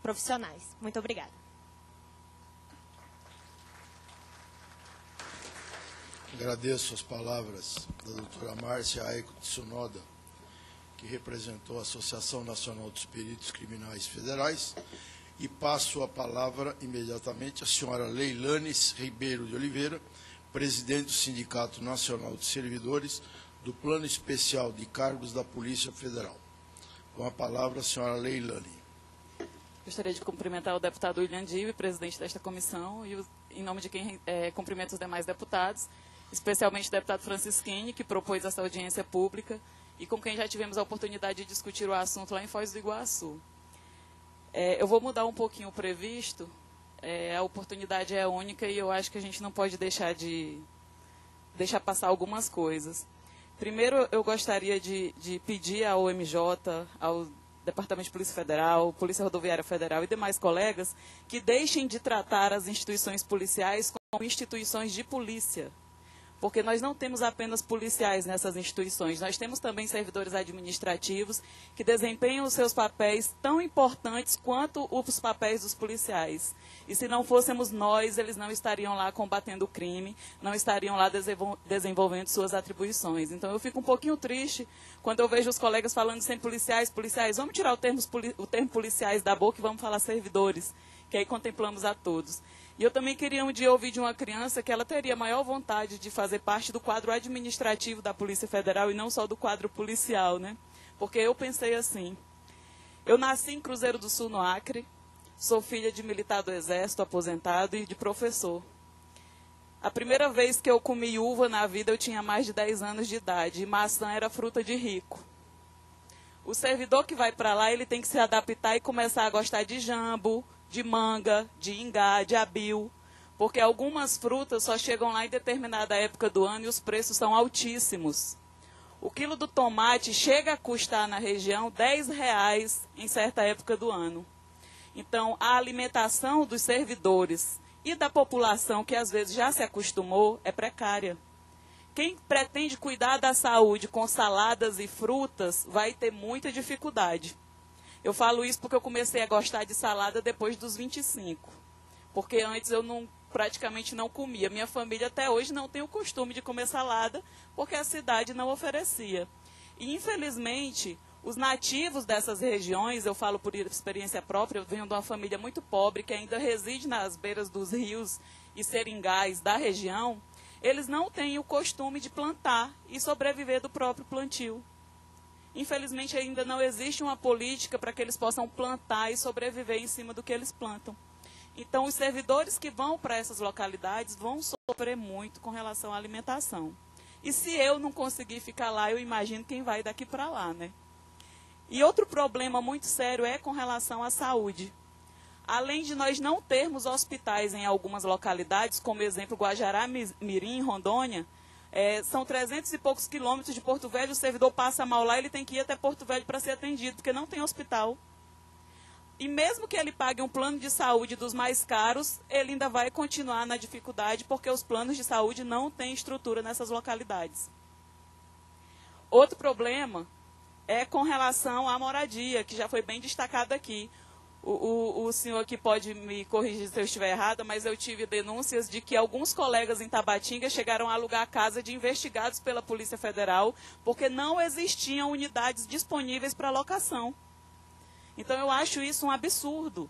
profissionais. Muito obrigada. Agradeço as palavras da doutora Márcia Aiko Tsunoda, que representou a Associação Nacional dos Peritos Criminais Federais, e passo a palavra imediatamente à senhora Leilanes Ribeiro de Oliveira, presidente do Sindicato Nacional de Servidores do Plano Especial de Cargos da Polícia Federal. Com a palavra, a senhora Leilane. Gostaria de cumprimentar o deputado William Dibe, presidente desta comissão, e em nome de quem cumprimento os demais deputados, especialmente o deputado Francisquini, que propôs essa audiência pública, e com quem já tivemos a oportunidade de discutir o assunto lá em Foz do Iguaçu. Eu vou mudar um pouquinho o previsto, a oportunidade é única e eu acho que a gente não pode deixar passar algumas coisas. Primeiro, eu gostaria de pedir ao MJ, ao Departamento de Polícia Federal, Polícia Rodoviária Federal e demais colegas que deixem de tratar as instituições policiais como instituições de polícia. Porque nós não temos apenas policiais nessas instituições, nós temos também servidores administrativos que desempenham os seus papéis tão importantes quanto os papéis dos policiais. E se não fôssemos nós, eles não estariam lá combatendo o crime, não estariam lá desenvolvendo suas atribuições. Então eu fico um pouquinho triste quando eu vejo os colegas falando sempre policiais, vamos tirar o termo policiais da boca e vamos falar servidores, que aí contemplamos a todos. E eu também queria um dia ouvir de uma criança que ela teria maior vontade de fazer parte do quadro administrativo da Polícia Federal e não só do quadro policial, né? Porque eu pensei assim, eu nasci em Cruzeiro do Sul, no Acre, sou filha de militar do Exército, aposentado, e de professor. A primeira vez que eu comi uva na vida, eu tinha mais de 10 anos de idade, e maçã era fruta de rico. O servidor que vai para lá, ele tem que se adaptar e começar a gostar de jambo, de manga, de ingá, de abil, porque algumas frutas só chegam lá em determinada época do ano e os preços são altíssimos. O quilo do tomate chega a custar na região R$10 em certa época do ano. Então, a alimentação dos servidores e da população, que às vezes já se acostumou, é precária. Quem pretende cuidar da saúde com saladas e frutas vai ter muita dificuldade. Eu falo isso porque eu comecei a gostar de salada depois dos 25. Porque antes eu praticamente não comia. Minha família até hoje não tem o costume de comer salada, porque a cidade não oferecia. E, infelizmente, os nativos dessas regiões, eu falo por experiência própria, eu venho de uma família muito pobre, que ainda reside nas beiras dos rios e seringais da região, eles não têm o costume de plantar e sobreviver do próprio plantio. Infelizmente, ainda não existe uma política para que eles possam plantar e sobreviver em cima do que eles plantam. Então, os servidores que vão para essas localidades vão sofrer muito com relação à alimentação. E se eu não conseguir ficar lá, eu imagino quem vai daqui para lá, né? E outro problema muito sério é com relação à saúde. Além de nós não termos hospitais em algumas localidades, como exemplo Guajará Mirim, Rondônia, são 300 e poucos quilômetros de Porto Velho, o servidor passa mal lá, ele tem que ir até Porto Velho para ser atendido, porque não tem hospital. E mesmo que ele pague um plano de saúde dos mais caros, ele ainda vai continuar na dificuldade, porque os planos de saúde não têm estrutura nessas localidades. Outro problema é com relação à moradia, que já foi bem destacado aqui. O senhor aqui pode me corrigir se eu estiver errada, mas eu tive denúncias de que alguns colegas em Tabatinga chegaram a alugar a casa de investigados pela Polícia Federal, porque não existiam unidades disponíveis para locação. Então, eu acho isso um absurdo.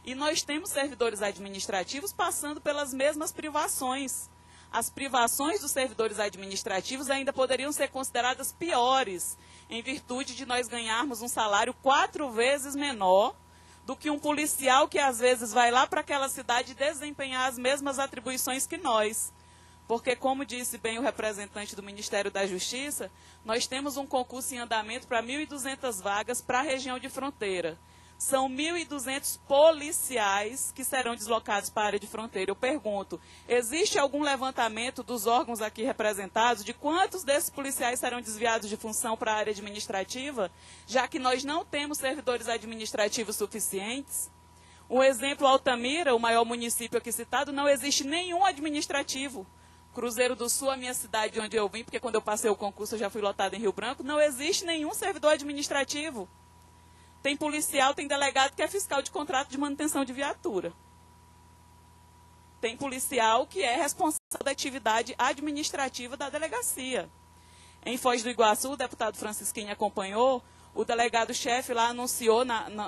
E nós temos servidores administrativos passando pelas mesmas privações. As privações dos servidores administrativos ainda poderiam ser consideradas piores, em virtude de nós ganharmos um salário 4 vezes menor do que um policial que às vezes vai lá para aquela cidade desempenhar as mesmas atribuições que nós. Porque, como disse bem o representante do Ministério da Justiça, nós temos um concurso em andamento para 1.200 vagas para a região de fronteira. São 1.200 policiais que serão deslocados para a área de fronteira. Eu pergunto, existe algum levantamento dos órgãos aqui representados de quantos desses policiais serão desviados de função para a área administrativa, já que nós não temos servidores administrativos suficientes? Um exemplo, Altamira, o maior município aqui citado, não existe nenhum administrativo. Cruzeiro do Sul, a minha cidade onde eu vim, porque quando eu passei o concurso eu já fui lotada em Rio Branco, não existe nenhum servidor administrativo. Tem policial, tem delegado que é fiscal de contrato de manutenção de viatura. Tem policial que é responsável da atividade administrativa da delegacia. Em Foz do Iguaçu, o deputado Francisquinho acompanhou, o delegado-chefe lá anunciou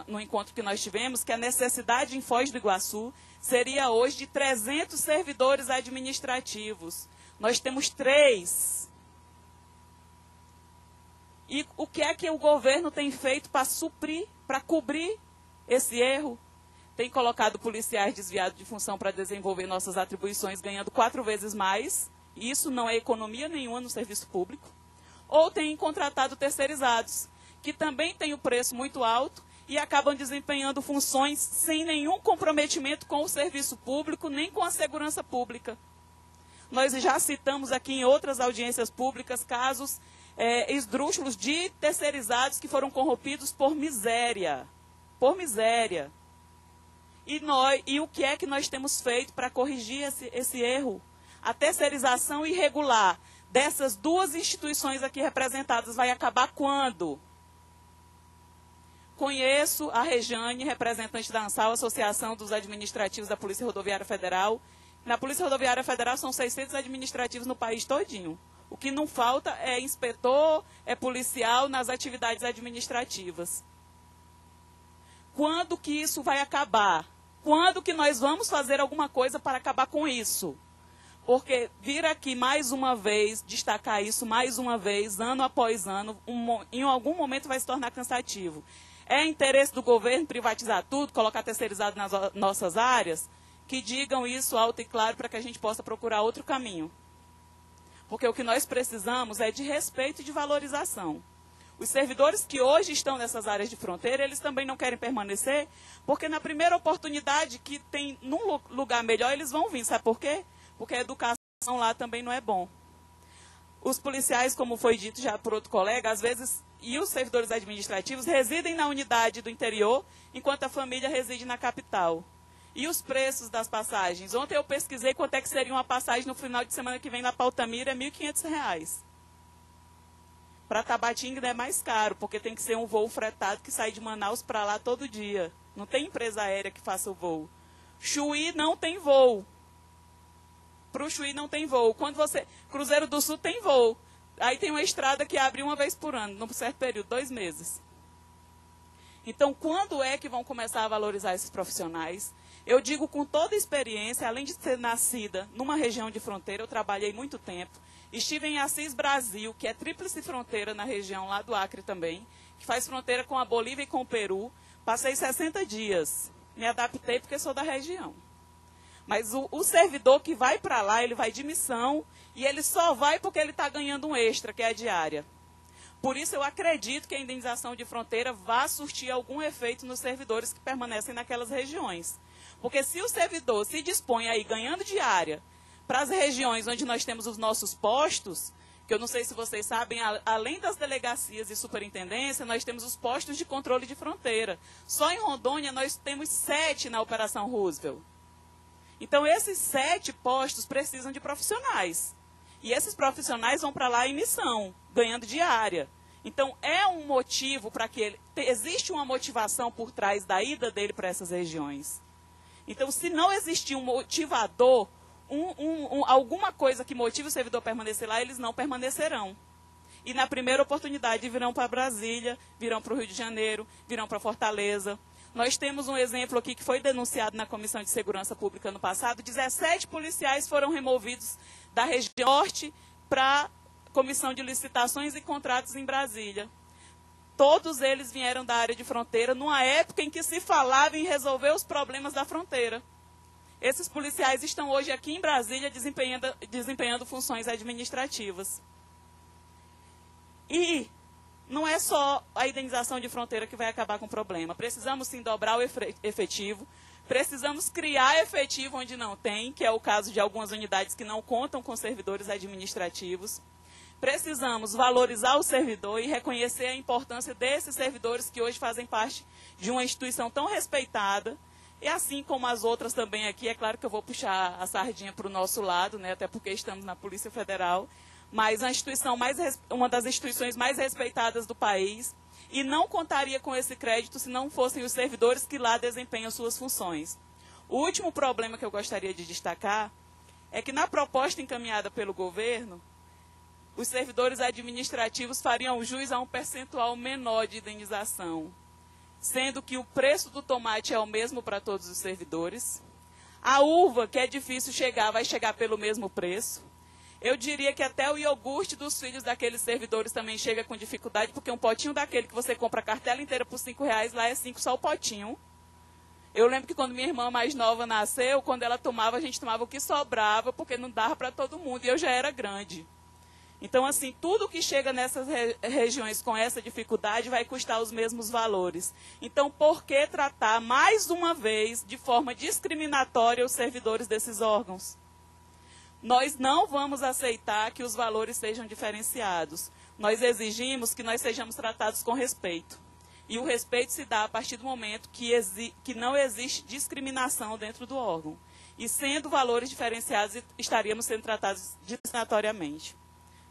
no encontro que nós tivemos que a necessidade em Foz do Iguaçu seria hoje de 300 servidores administrativos. Nós temos 3. E o que é que o governo tem feito para suprir, para cobrir esse erro? Tem colocado policiais desviados de função para desenvolver nossas atribuições, ganhando 4 vezes mais. E isso não é economia nenhuma no serviço público. Ou tem contratado terceirizados, que também têm o preço muito alto e acabam desempenhando funções sem nenhum comprometimento com o serviço público, nem com a segurança pública. Nós já citamos aqui em outras audiências públicas casos esdrúxulos de terceirizados que foram corrompidos por miséria. Por miséria. E o que é que nós temos feito para corrigir esse erro? A terceirização irregular dessas 2 instituições aqui representadas vai acabar quando? Conheço a Rejane, representante da ANSAL, Associação dos Administrativos da Polícia Rodoviária Federal. Na Polícia Rodoviária Federal são 600 administrativos no país todinho. O que não falta é inspetor, é policial nas atividades administrativas. Quando que isso vai acabar? Quando que nós vamos fazer alguma coisa para acabar com isso? Porque vir aqui mais uma vez, destacar isso mais uma vez, ano após ano, em algum momento vai se tornar cansativo. É interesse do governo privatizar tudo, colocar terceirizado nas nossas áreas? Que digam isso alto e claro para que a gente possa procurar outro caminho. Porque o que nós precisamos é de respeito e de valorização. Os servidores que hoje estão nessas áreas de fronteira, eles também não querem permanecer, porque na primeira oportunidade que tem num lugar melhor, eles vão vir. Sabe por quê? Porque a educação lá também não é bom. Os policiais, como foi dito já por outro colega, às vezes, e os servidores administrativos residem na unidade do interior, enquanto a família reside na capital. E os preços das passagens? Ontem eu pesquisei quanto é que seria uma passagem no final de semana que vem na Pautamira, é R$ 1.500. Para Tabatinga é mais caro, porque tem que ser um voo fretado que sai de Manaus para lá todo dia. Não tem empresa aérea que faça o voo. Chuí não tem voo. Para o Chuí não tem voo. Cruzeiro do Sul tem voo. Aí tem uma estrada que abre uma vez por ano, num certo período, 2 meses. Então, quando é que vão começar a valorizar esses profissionais? Eu digo com toda a experiência, além de ser nascida numa região de fronteira, eu trabalhei muito tempo. Estive em Assis, Brasil, que é tríplice fronteira na região lá do Acre também, que faz fronteira com a Bolívia e com o Peru. Passei 60 dias. Me adaptei porque sou da região. Mas o servidor que vai para lá, ele vai de missão e ele só vai porque ele está ganhando um extra, que é a diária. Por isso eu acredito que a indenização de fronteira vá surtir algum efeito nos servidores que permanecem naquelas regiões. Porque se o servidor se dispõe aí ganhando diária para as regiões onde nós temos os nossos postos, que eu não sei se vocês sabem, além das delegacias e superintendência, nós temos os postos de controle de fronteira. Só em Rondônia nós temos 7 na Operação Roosevelt. Então esses 7 postos precisam de profissionais. E esses profissionais vão para lá em missão, ganhando diária. Então é um motivo para que ele... Existe uma motivação por trás da ida dele para essas regiões. Então, se não existir um motivador, alguma coisa que motive o servidor a permanecer lá, eles não permanecerão. E na primeira oportunidade virão para Brasília, virão para o Rio de Janeiro, virão para Fortaleza. Nós temos um exemplo aqui que foi denunciado na Comissão de Segurança Pública no passado. 17 policiais foram removidos da região norte para a Comissão de Licitações e Contratos em Brasília. Todos eles vieram da área de fronteira, numa época em que se falava em resolver os problemas da fronteira. Esses policiais estão hoje aqui em Brasília desempenhando funções administrativas. E não é só a indenização de fronteira que vai acabar com o problema. Precisamos sim dobrar o efetivo, precisamos criar efetivo onde não tem, que é o caso de algumas unidades que não contam com servidores administrativos. Precisamos valorizar o servidor e reconhecer a importância desses servidores que hoje fazem parte de uma instituição tão respeitada. E assim como as outras também aqui, é claro que eu vou puxar a sardinha para o nosso lado, né, até porque estamos na Polícia Federal, mas uma das instituições mais respeitadas do país, e não contaria com esse crédito se não fossem os servidores que lá desempenham suas funções. O último problema que eu gostaria de destacar é que na proposta encaminhada pelo governo, os servidores administrativos fariam jus a um percentual menor de indenização, sendo que o preço do tomate é o mesmo para todos os servidores. A uva, que é difícil chegar, vai chegar pelo mesmo preço. Eu diria que até o iogurte dos filhos daqueles servidores também chega com dificuldade, porque um potinho daquele que você compra a cartela inteira por R$5, lá é 5 só o potinho. Eu lembro que quando minha irmã mais nova nasceu, quando ela tomava, a gente tomava o que sobrava, porque não dava para todo mundo, e eu já era grande. Então, assim, tudo que chega nessas regiões com essa dificuldade vai custar os mesmos valores. Então, por que tratar, mais uma vez, de forma discriminatória os servidores desses órgãos? Nós não vamos aceitar que os valores sejam diferenciados. Nós exigimos que nós sejamos tratados com respeito. E o respeito se dá a partir do momento que não existe discriminação dentro do órgão. E sendo valores diferenciados, estaríamos sendo tratados discriminatoriamente.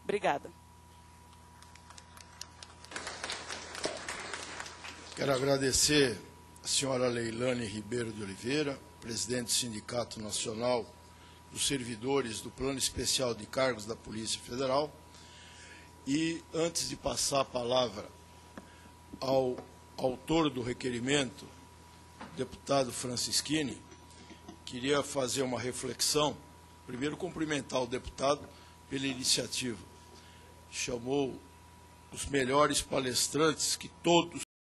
Obrigada. Quero agradecer a senhora Leilane Ribeiro de Oliveira, presidente do Sindicato Nacional dos Servidores do Plano Especial de Cargos da Polícia Federal. E, antes de passar a palavra ao autor do requerimento, deputado Francischini, queria fazer uma reflexão. Primeiro, cumprimentar o deputado pela iniciativa. Chamou os melhores palestrantes, que todos